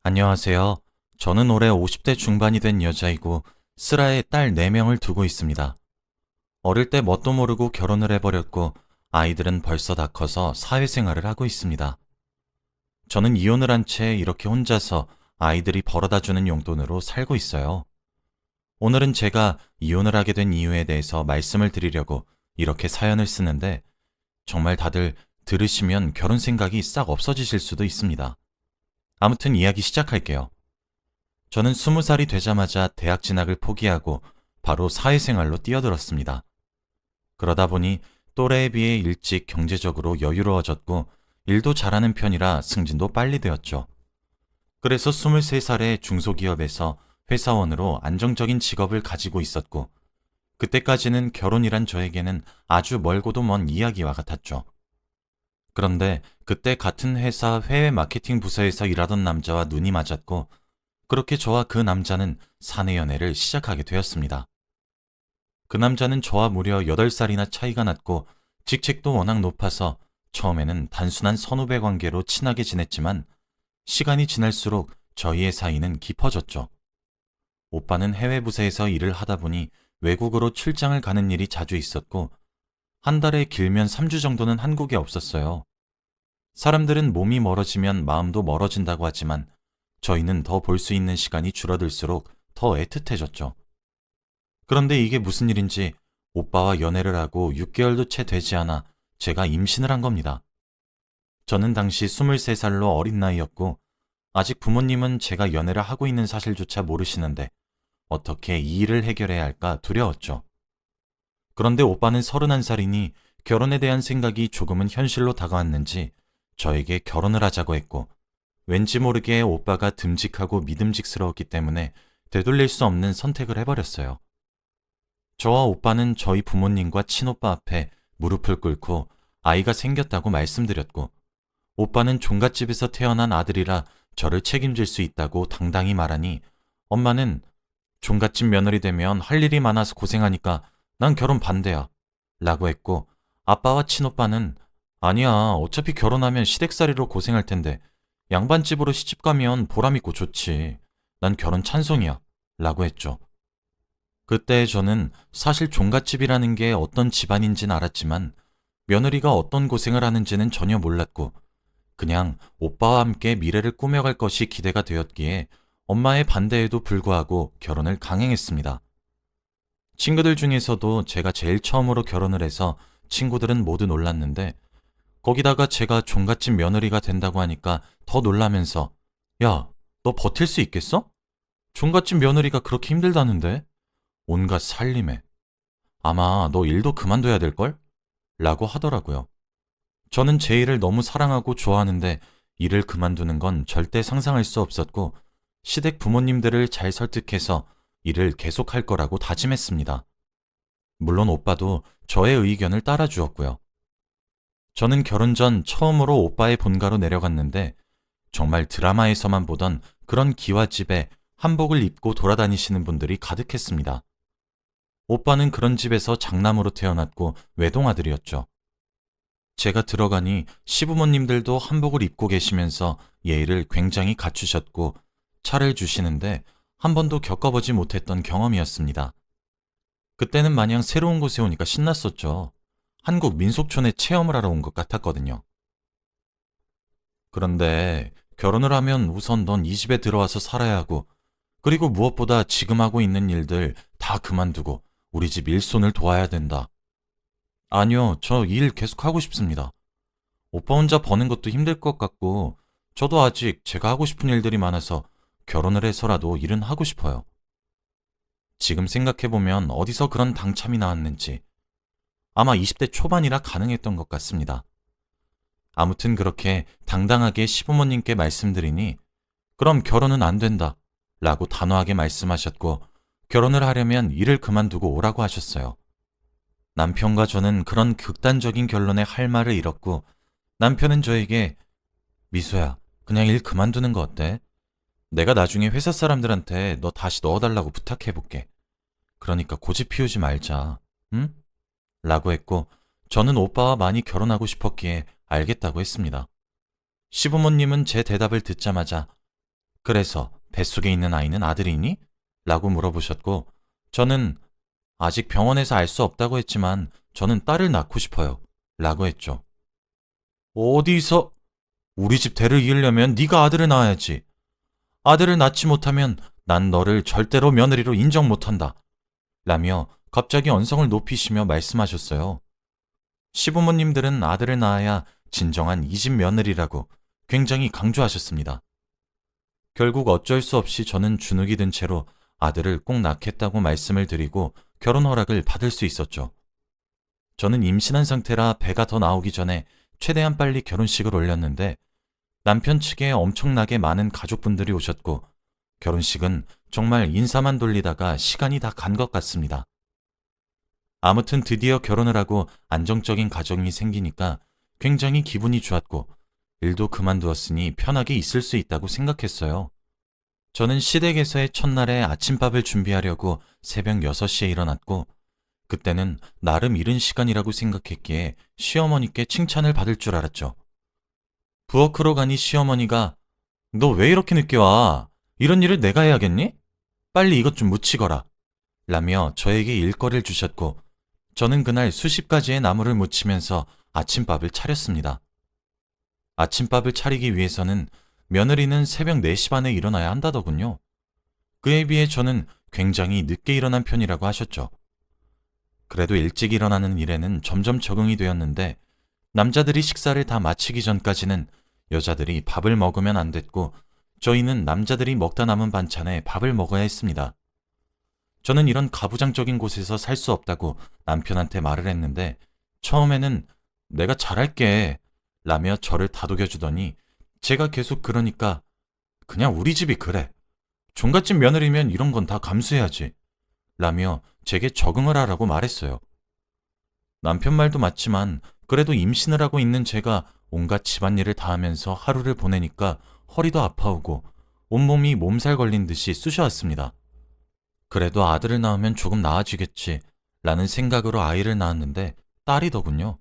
안녕하세요. 저는 올해 50대 중반이 된 여자이고 슬아에 딸 4명을 두고 있습니다. 어릴 때 뭣도 모르고 결혼을 해버렸고 아이들은 벌써 다 커서 사회생활을 하고 있습니다. 저는 이혼을 한 채 이렇게 혼자서 아이들이 벌어다주는 용돈으로 살고 있어요. 오늘은 제가 이혼을 하게 된 이유에 대해서 말씀을 드리려고 이렇게 사연을 쓰는데 정말 다들 들으시면 결혼 생각이 싹 없어지실 수도 있습니다. 아무튼 이야기 시작할게요. 저는 20살이 되자마자 대학 진학을 포기하고 바로 사회생활로 뛰어들었습니다. 그러다 보니 또래에 비해 일찍 경제적으로 여유로워졌고 일도 잘하는 편이라 승진도 빨리 되었죠. 그래서 23살에 중소기업에서 회사원으로 안정적인 직업을 가지고 있었고 그때까지는 결혼이란 저에게는 아주 멀고도 먼 이야기와 같았죠. 그런데 그때 같은 회사 해외 마케팅 부서에서 일하던 남자와 눈이 맞았고 그렇게 저와 그 남자는 사내 연애를 시작하게 되었습니다. 그 남자는 저와 무려 8살이나 차이가 났고 직책도 워낙 높아서 처음에는 단순한 선후배 관계로 친하게 지냈지만 시간이 지날수록 저희의 사이는 깊어졌죠. 오빠는 해외 부서에서 일을 하다 보니 외국으로 출장을 가는 일이 자주 있었고 한 달에 길면 3주 정도는 한국에 없었어요. 사람들은 몸이 멀어지면 마음도 멀어진다고 하지만 저희는 더 볼 수 있는 시간이 줄어들수록 더 애틋해졌죠. 그런데 이게 무슨 일인지 오빠와 연애를 하고 6개월도 채 되지 않아 제가 임신을 한 겁니다. 저는 당시 23살로 어린 나이였고 아직 부모님은 제가 연애를 하고 있는 사실조차 모르시는데 어떻게 이 일을 해결해야 할까 두려웠죠. 그런데 오빠는 31살이니 결혼에 대한 생각이 조금은 현실로 다가왔는지 저에게 결혼을 하자고 했고 왠지 모르게 오빠가 듬직하고 믿음직스러웠기 때문에 되돌릴 수 없는 선택을 해버렸어요. 저와 오빠는 저희 부모님과 친오빠 앞에 무릎을 꿇고 아이가 생겼다고 말씀드렸고 오빠는 종갓집에서 태어난 아들이라 저를 책임질 수 있다고 당당히 말하니 엄마는 종갓집 며느리 되면 할 일이 많아서 고생하니까 난 결혼 반대야 라고 했고 아빠와 친오빠는 아니야 어차피 결혼하면 시댁살이로 고생할 텐데 양반집으로 시집가면 보람있고 좋지. 난 결혼 찬성이야. 라고 했죠. 그때 저는 사실 종갓집이라는 게 어떤 집안인지는 알았지만 며느리가 어떤 고생을 하는지는 전혀 몰랐고 그냥 오빠와 함께 미래를 꾸며갈 것이 기대가 되었기에 엄마의 반대에도 불구하고 결혼을 강행했습니다. 친구들 중에서도 제가 제일 처음으로 결혼을 해서 친구들은 모두 놀랐는데 거기다가 제가 종갓집 며느리가 된다고 하니까 더 놀라면서 야, 너 버틸 수 있겠어? 종갓집 며느리가 그렇게 힘들다는데? 온갖 살림에. 아마 너 일도 그만둬야 될걸? 라고 하더라고요. 저는 제 일을 너무 사랑하고 좋아하는데 일을 그만두는 건 절대 상상할 수 없었고 시댁 부모님들을 잘 설득해서 일을 계속할 거라고 다짐했습니다. 물론 오빠도 저의 의견을 따라주었고요. 저는 결혼 전 처음으로 오빠의 본가로 내려갔는데 정말 드라마에서만 보던 그런 기와집에 한복을 입고 돌아다니시는 분들이 가득했습니다. 오빠는 그런 집에서 장남으로 태어났고 외동아들이었죠. 제가 들어가니 시부모님들도 한복을 입고 계시면서 예의를 굉장히 갖추셨고 차를 주시는데 한 번도 겪어보지 못했던 경험이었습니다. 그때는 마냥 새로운 곳에 오니까 신났었죠. 한국 민속촌에 체험을 하러 온 것 같았거든요. 그런데 결혼을 하면 우선 넌 이 집에 들어와서 살아야 하고 그리고 무엇보다 지금 하고 있는 일들 다 그만두고 우리 집 일손을 도와야 된다. 아니요, 저 일 계속 하고 싶습니다. 오빠 혼자 버는 것도 힘들 것 같고 저도 아직 제가 하고 싶은 일들이 많아서 결혼을 해서라도 일은 하고 싶어요. 지금 생각해보면 어디서 그런 당참이 나왔는지 아마 20대 초반이라 가능했던 것 같습니다. 아무튼 그렇게 당당하게 시부모님께 말씀드리니 그럼 결혼은 안 된다 라고 단호하게 말씀하셨고 결혼을 하려면 일을 그만두고 오라고 하셨어요. 남편과 저는 그런 극단적인 결론에 할 말을 잃었고 남편은 저에게 미수야 그냥 일 그만두는 거 어때? 내가 나중에 회사 사람들한테 너 다시 넣어달라고 부탁해볼게. 그러니까 고집 피우지 말자. 응? 라고 했고 저는 오빠와 많이 결혼하고 싶었기에 알겠다고 했습니다. 시부모님은 제 대답을 듣자마자 그래서 뱃속에 있는 아이는 아들이니? 라고 물어보셨고, 저는 아직 병원에서 알 수 없다고 했지만 저는 딸을 낳고 싶어요. 라고 했죠. 어디서? 우리 집 대를 이으려면 네가 아들을 낳아야지. 아들을 낳지 못하면 난 너를 절대로 며느리로 인정 못한다. 라며 갑자기 언성을 높이시며 말씀하셨어요. 시부모님들은 아들을 낳아야 진정한 이 집 며느리라고 굉장히 강조하셨습니다. 결국 어쩔 수 없이 저는 주눅이 든 채로 아들을 꼭 낳겠다고 말씀을 드리고 결혼 허락을 받을 수 있었죠. 저는 임신한 상태라 배가 더 나오기 전에 최대한 빨리 결혼식을 올렸는데 남편 측에 엄청나게 많은 가족분들이 오셨고 결혼식은 정말 인사만 돌리다가 시간이 다 간 것 같습니다. 아무튼 드디어 결혼을 하고 안정적인 가정이 생기니까 굉장히 기분이 좋았고 일도 그만두었으니 편하게 있을 수 있다고 생각했어요. 저는 시댁에서의 첫날에 아침밥을 준비하려고 새벽 6시에 일어났고 그때는 나름 이른 시간이라고 생각했기에 시어머니께 칭찬을 받을 줄 알았죠. 부엌으로 가니 시어머니가 너 왜 이렇게 늦게 와? 이런 일을 내가 해야겠니? 빨리 이것 좀 묻히거라. 라며 저에게 일거리를 주셨고 저는 그날 수십 가지의 나물을 무치면서 아침밥을 차렸습니다. 아침밥을 차리기 위해서는 며느리는 새벽 4시 반에 일어나야 한다더군요. 그에 비해 저는 굉장히 늦게 일어난 편이라고 하셨죠. 그래도 일찍 일어나는 일에는 점점 적응이 되었는데 남자들이 식사를 다 마치기 전까지는 여자들이 밥을 먹으면 안 됐고 저희는 남자들이 먹다 남은 반찬에 밥을 먹어야 했습니다. 저는 이런 가부장적인 곳에서 살 수 없다고 남편한테 말을 했는데 처음에는 내가 잘할게 라며 저를 다독여주더니 제가 계속 그러니까 그냥 우리 집이 그래. 종갓집 며느리면 이런 건 다 감수해야지 라며 제게 적응을 하라고 말했어요. 남편 말도 맞지만 그래도 임신을 하고 있는 제가 온갖 집안일을 다 하면서 하루를 보내니까 허리도 아파오고 온몸이 몸살 걸린 듯이 쑤셔왔습니다. 그래도 아들을 낳으면 조금 나아지겠지 라는 생각으로 아이를 낳았는데 딸이더군요.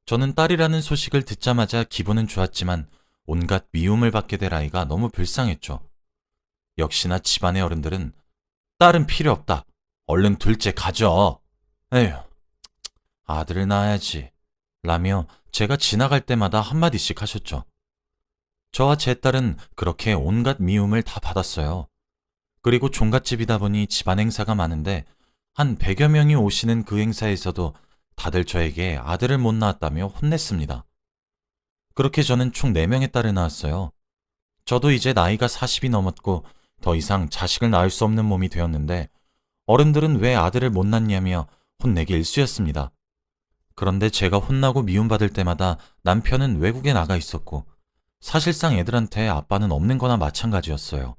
저는 딸이라는 소식을 듣자마자 기분은 좋았지만 온갖 미움을 받게 될 아이가 너무 불쌍했죠. 역시나 집안의 어른들은 딸은 필요 없다. 얼른 둘째 가져. 에휴, 아들을 낳아야지. 라며 제가 지나갈 때마다 한마디씩 하셨죠. 저와 제 딸은 그렇게 온갖 미움을 다 받았어요. 그리고 종갓집이다 보니 집안 행사가 많은데 한 100여 명이 오시는 그 행사에서도 다들 저에게 아들을 못 낳았다며 혼냈습니다. 그렇게 저는 총 4명의 딸을 낳았어요. 저도 이제 나이가 40이 넘었고 더 이상 자식을 낳을 수 없는 몸이 되었는데 어른들은 왜 아들을 못 낳냐며 혼내기 일쑤였습니다. 그런데 제가 혼나고 미움받을 때마다 남편은 외국에 나가 있었고 사실상 애들한테 아빠는 없는 거나 마찬가지였어요.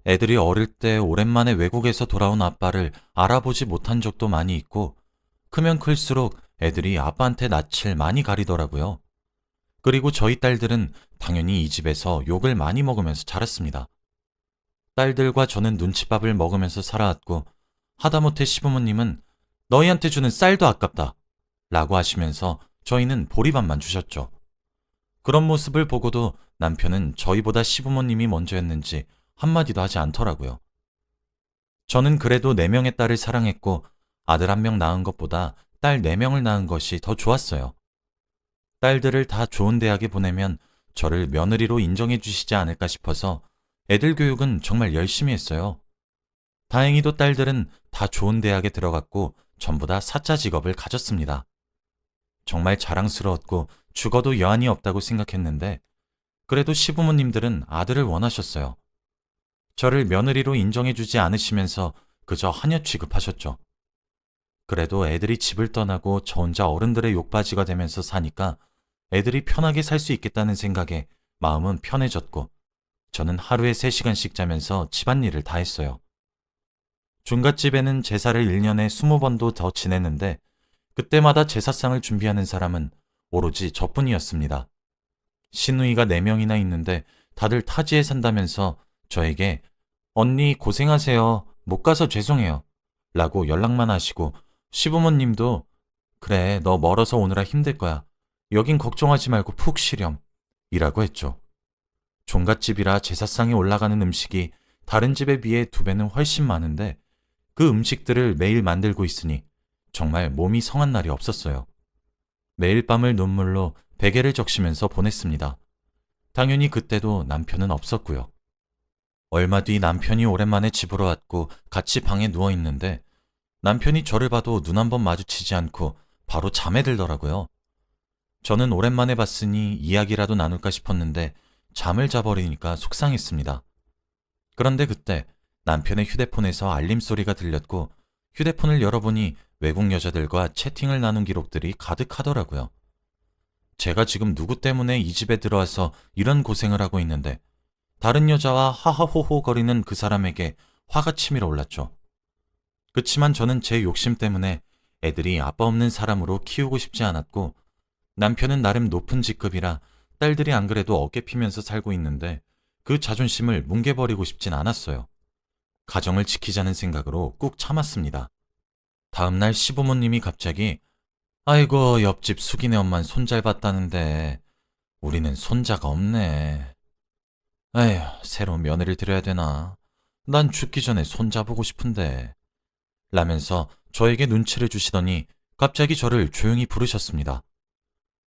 애들이 어릴 때 오랜만에 외국에서 돌아온 아빠를 알아보지 못한 적도 많이 있고 크면 클수록 애들이 아빠한테 낯을 많이 가리더라고요. 그리고 저희 딸들은 당연히 이 집에서 욕을 많이 먹으면서 자랐습니다. 딸들과 저는 눈칫밥을 먹으면서 살아왔고 하다못해 시부모님은 너희한테 주는 쌀도 아깝다 라고 하시면서 저희는 보리밥만 주셨죠. 그런 모습을 보고도 남편은 저희보다 시부모님이 먼저였는지 한마디도 하지 않더라고요. 저는 그래도 4명의 딸을 사랑했고 아들 1명 낳은 것보다 딸 4명을 낳은 것이 더 좋았어요. 딸들을 다 좋은 대학에 보내면 저를 며느리로 인정해 주시지 않을까 싶어서 애들 교육은 정말 열심히 했어요. 다행히도 딸들은 다 좋은 대학에 들어갔고 전부 다 사자 직업을 가졌습니다. 정말 자랑스러웠고 죽어도 여한이 없다고 생각했는데 그래도 시부모님들은 아들을 원하셨어요. 저를 며느리로 인정해 주지 않으시면서 그저 하녀 취급하셨죠. 그래도 애들이 집을 떠나고 저 혼자 어른들의 욕바지가 되면서 사니까 애들이 편하게 살 수 있겠다는 생각에 마음은 편해졌고 저는 하루에 3시간씩 자면서 집안일을 다 했어요. 종갓집에는 제사를 1년에 20번도 더 지냈는데 그때마다 제사상을 준비하는 사람은 오로지 저뿐이었습니다. 시누이가 4명이나 있는데 다들 타지에 산다면서 저에게 언니 고생하세요. 못 가서 죄송해요. 라고 연락만 하시고 시부모님도 그래 너 멀어서 오느라 힘들 거야. 여긴 걱정하지 말고 푹 쉬렴. 이라고 했죠. 종갓집이라 제사상에 올라가는 음식이 다른 집에 비해 2배는 훨씬 많은데 그 음식들을 매일 만들고 있으니 정말 몸이 성한 날이 없었어요. 매일 밤을 눈물로 베개를 적시면서 보냈습니다. 당연히 그때도 남편은 없었고요. 얼마 뒤 남편이 오랜만에 집으로 왔고 같이 방에 누워 있는데 남편이 저를 봐도 눈 한 번 마주치지 않고 바로 잠에 들더라고요. 저는 오랜만에 봤으니 이야기라도 나눌까 싶었는데 잠을 자버리니까 속상했습니다. 그런데 그때 남편의 휴대폰에서 알림 소리가 들렸고 휴대폰을 열어보니 외국 여자들과 채팅을 나눈 기록들이 가득하더라고요. 제가 지금 누구 때문에 이 집에 들어와서 이런 고생을 하고 있는데 다른 여자와 하하호호 거리는 그 사람에게 화가 치밀어 올랐죠. 그치만 저는 제 욕심 때문에 애들이 아빠 없는 사람으로 키우고 싶지 않았고 남편은 나름 높은 직급이라 딸들이 안 그래도 어깨 피면서 살고 있는데 그 자존심을 뭉개버리고 싶진 않았어요. 가정을 지키자는 생각으로 꾹 참았습니다. 다음날 시부모님이 갑자기 아이고 옆집 숙이네 엄만 손 잘 봤다는데 우리는 손자가 없네. 에휴 새로운 며느리를 드려야 되나. 난 죽기 전에 손자 보고 싶은데 라면서 저에게 눈치를 주시더니 갑자기 저를 조용히 부르셨습니다.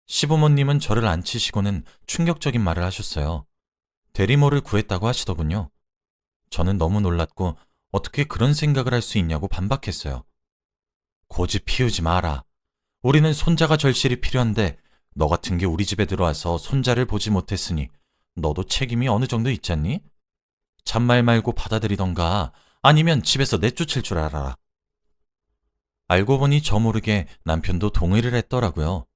시부모님은 저를 앉히시고는 충격적인 말을 하셨어요. 대리모를 구했다고 하시더군요. 저는 너무 놀랐고 어떻게 그런 생각을 할 수 있냐고 반박했어요. 고집 피우지 마라. 우리는 손자가 절실히 필요한데 너 같은 게 우리 집에 들어와서 손자를 보지 못했으니 너도 책임이 어느 정도 있잖니? 잔말 말고 받아들이던가 아니면 집에서 내쫓을 줄 알아라. 알고 보니 저 모르게 남편도 동의를 했더라고요.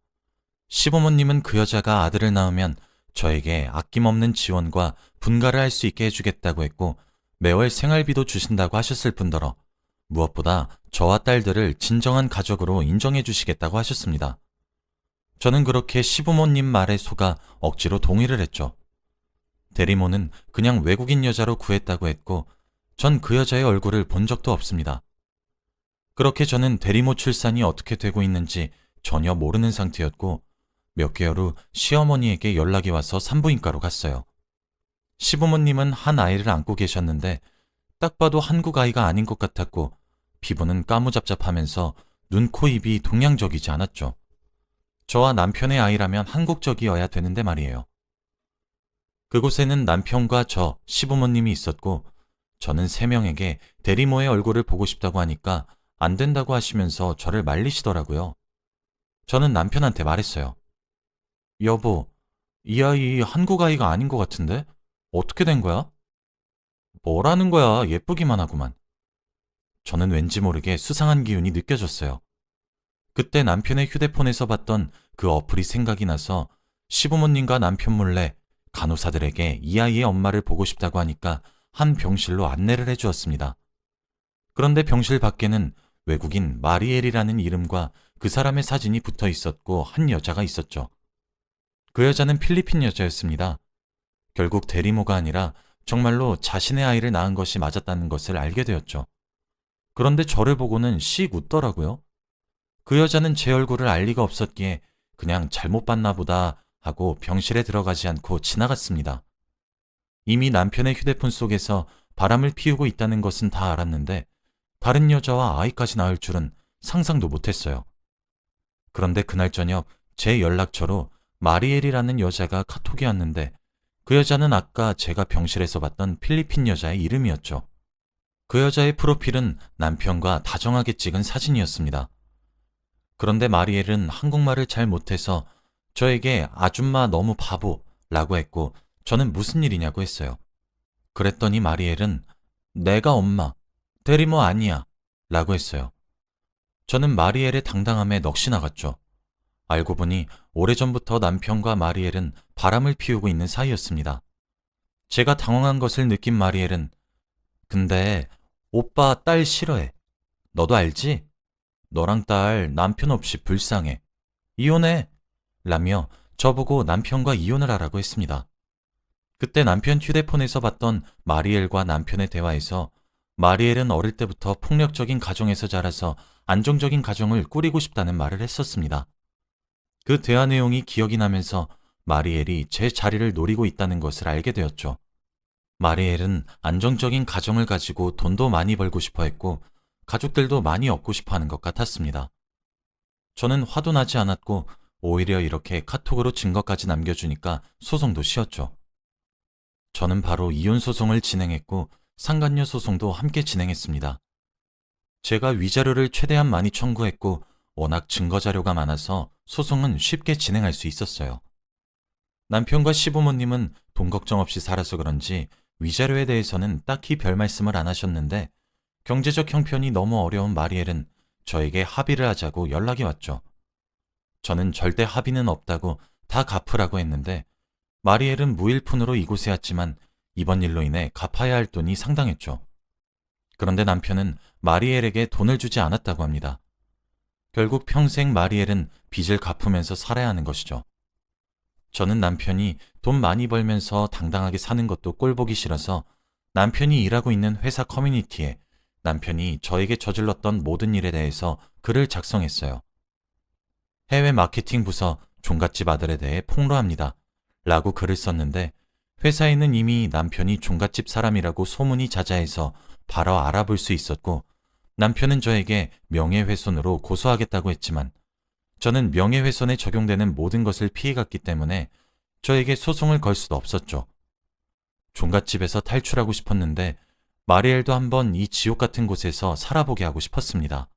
시부모님은 그 여자가 아들을 낳으면 저에게 아낌없는 지원과 분가를 할 수 있게 해주겠다고 했고 매월 생활비도 주신다고 하셨을 뿐더러 무엇보다 저와 딸들을 진정한 가족으로 인정해 주시겠다고 하셨습니다. 저는 그렇게 시부모님 말에 속아 억지로 동의를 했죠. 대리모는 그냥 외국인 여자로 구했다고 했고 전 그 여자의 얼굴을 본 적도 없습니다. 그렇게 저는 대리모 출산이 어떻게 되고 있는지 전혀 모르는 상태였고 몇 개월 후 시어머니에게 연락이 와서 산부인과로 갔어요. 시부모님은 한 아이를 안고 계셨는데 딱 봐도 한국 아이가 아닌 것 같았고 피부는 까무잡잡하면서 눈, 코, 입이 동양적이지 않았죠. 저와 남편의 아이라면 한국적이어야 되는데 말이에요. 그곳에는 남편과 저, 시부모님이 있었고 저는 3명에게 대리모의 얼굴을 보고 싶다고 하니까 안 된다고 하시면서 저를 말리시더라고요. 저는 남편한테 말했어요. 여보, 이 아이 한국 아이가 아닌 것 같은데? 어떻게 된 거야? 뭐라는 거야, 예쁘기만 하구만. 저는 왠지 모르게 수상한 기운이 느껴졌어요. 그때 남편의 휴대폰에서 봤던 그 어플이 생각이 나서 시부모님과 남편 몰래 간호사들에게 이 아이의 엄마를 보고 싶다고 하니까 한 병실로 안내를 해주었습니다. 그런데 병실 밖에는 외국인 마리엘이라는 이름과 그 사람의 사진이 붙어 있었고 한 여자가 있었죠. 그 여자는 필리핀 여자였습니다. 결국 대리모가 아니라 정말로 자신의 아이를 낳은 것이 맞았다는 것을 알게 되었죠. 그런데 저를 보고는 씩 웃더라고요. 그 여자는 제 얼굴을 알 리가 없었기에 그냥 잘못 봤나 보다 하고 병실에 들어가지 않고 지나갔습니다. 이미 남편의 휴대폰 속에서 바람을 피우고 있다는 것은 다 알았는데 다른 여자와 아이까지 낳을 줄은 상상도 못했어요. 그런데 그날 저녁 제 연락처로 마리엘이라는 여자가 카톡이 왔는데 그 여자는 아까 제가 병실에서 봤던 필리핀 여자의 이름이었죠. 그 여자의 프로필은 남편과 다정하게 찍은 사진이었습니다. 그런데 마리엘은 한국말을 잘 못해서 저에게 아줌마 너무 바보라고 했고 저는 무슨 일이냐고 했어요. 그랬더니 마리엘은 내가 엄마, 대리모 아니야 라고 했어요. 저는 마리엘의 당당함에 넋이 나갔죠. 알고 보니 오래전부터 남편과 마리엘은 바람을 피우고 있는 사이였습니다. 제가 당황한 것을 느낀 마리엘은 근데 오빠 딸 싫어해. 너도 알지? 너랑 딸 남편 없이 불쌍해. 이혼해. 라며 저보고 남편과 이혼을 하라고 했습니다. 그때 남편 휴대폰에서 봤던 마리엘과 남편의 대화에서 마리엘은 어릴 때부터 폭력적인 가정에서 자라서 안정적인 가정을 꾸리고 싶다는 말을 했었습니다. 그 대화 내용이 기억이 나면서 마리엘이 제 자리를 노리고 있다는 것을 알게 되었죠. 마리엘은 안정적인 가정을 가지고 돈도 많이 벌고 싶어 했고 가족들도 많이 얻고 싶어 하는 것 같았습니다. 저는 화도 나지 않았고 오히려 이렇게 카톡으로 증거까지 남겨주니까 소송도 쉬웠죠. 저는 바로 이혼 소송을 진행했고 상간녀 소송도 함께 진행했습니다. 제가 위자료를 최대한 많이 청구했고 워낙 증거 자료가 많아서 소송은 쉽게 진행할 수 있었어요. 남편과 시부모님은 돈 걱정 없이 살아서 그런지 위자료에 대해서는 딱히 별 말씀을 안 하셨는데 경제적 형편이 너무 어려운 마리엘은 저에게 합의를 하자고 연락이 왔죠. 저는 절대 합의는 없다고 다 갚으라고 했는데 마리엘은 무일푼으로 이곳에 왔지만 이번 일로 인해 갚아야 할 돈이 상당했죠. 그런데 남편은 마리엘에게 돈을 주지 않았다고 합니다. 결국 평생 마리엘은 빚을 갚으면서 살아야 하는 것이죠. 저는 남편이 돈 많이 벌면서 당당하게 사는 것도 꼴보기 싫어서 남편이 일하고 있는 회사 커뮤니티에 남편이 저에게 저질렀던 모든 일에 대해서 글을 작성했어요. 해외 마케팅 부서 종갓집 아들에 대해 폭로합니다. 라고 글을 썼는데 회사에는 이미 남편이 종갓집 사람이라고 소문이 자자해서 바로 알아볼 수 있었고 남편은 저에게 명예훼손으로 고소하겠다고 했지만 저는 명예훼손에 적용되는 모든 것을 피해갔기 때문에 저에게 소송을 걸 수도 없었죠. 종갓집에서 탈출하고 싶었는데 마리엘도 한번 이 지옥 같은 곳에서 살아보게 하고 싶었습니다.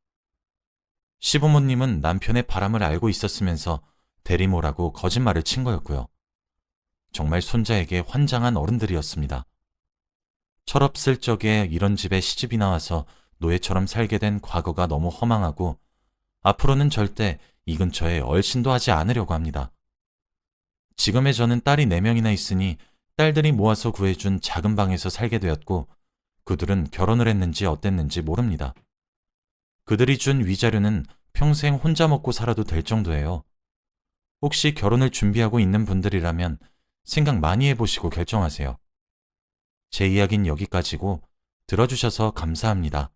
시부모님은 남편의 바람을 알고 있었으면서 대리모라고 거짓말을 친 거였고요. 정말 손자에게 환장한 어른들이었습니다. 철없을 적에 이런 집에 시집이 나와서 노예처럼 살게 된 과거가 너무 허망하고 앞으로는 절대 이 근처에 얼씬도 하지 않으려고 합니다. 지금의 저는 딸이 4명이나 있으니 딸들이 모아서 구해준 작은 방에서 살게 되었고 그들은 결혼을 했는지 어땠는지 모릅니다. 그들이 준 위자료는 평생 혼자 먹고 살아도 될 정도예요. 혹시 결혼을 준비하고 있는 분들이라면 생각 많이 해보시고 결정하세요. 제 이야기는 여기까지고 들어주셔서 감사합니다.